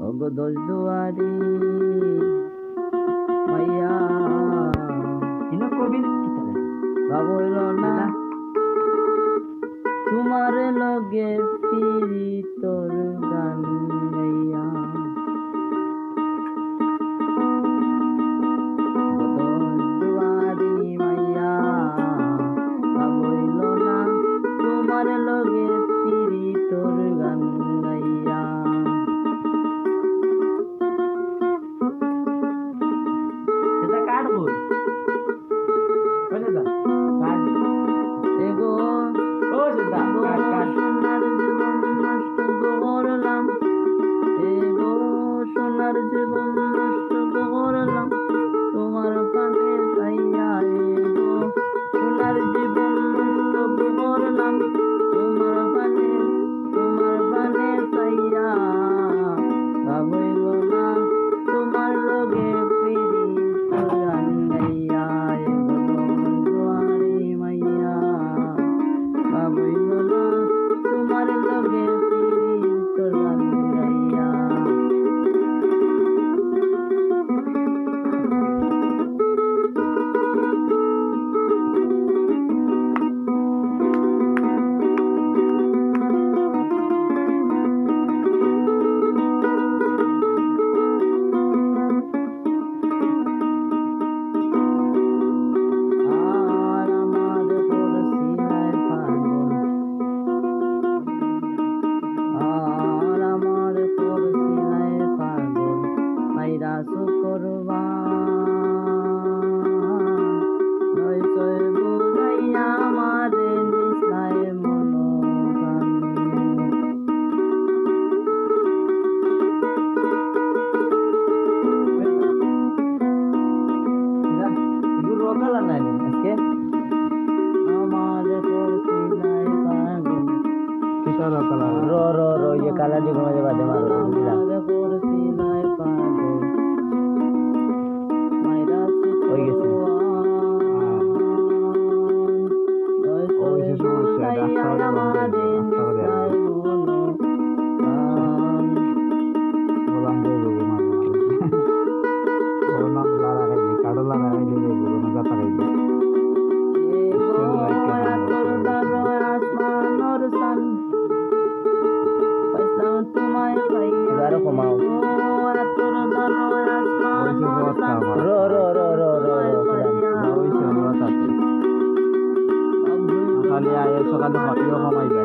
ওগো দোষ দুয়ারি মাইয়া ইনো কবির কি তালে বাবু হইল না তোমার লগে পিরি তোর গান গাইয়া দোষ দুয়ারি মাইয়া বাবু হইল না তোমার লগে পিরি তোর গান গাইয়া সেটা কার বই বলে দা কার এগো ও সেটা কার কার সোনার জীবন নষ্ট করলাম এগো সোনার জীবন নষ্ট করলাম তোমার পানে চাইয়া এগো সোনার জীবন নষ্ট করলাম তোমার পানে চাইয়া ভাবইল না তোমার লগে পিরি তোর গান গাইয়া এগো দুয়ারি মাইয়া ভাবইল না তোমার লগে পিরি তোর গান গাইয়া আর আমার পড়শিলায় ফাগুন আর আমার পড়শিলায় ফাগুন মাইরা শুকরবা নয়সয় বুঝাইয়া আমারে নিশায় মনোগান গুরু রকালা নাই আজকে আমার পড়শিলায় ফাগুন কিসর রকালা র ये काला दिख मुझे बातें मारो मिला আমার পড়শিলায় ফাগুন মাইরা হয়ে গেছে ওই যে সমস্যা ডাক্তার বললাম দেবো মারো ওর নাম লারা গাইলে কাডো লারা গাইলে দেবো কোনো কথা গাইলে গারো কমাও রো রো রো রো রো ওই সে রত আছে খালি আয় সকালে ভাবিও কমাইবে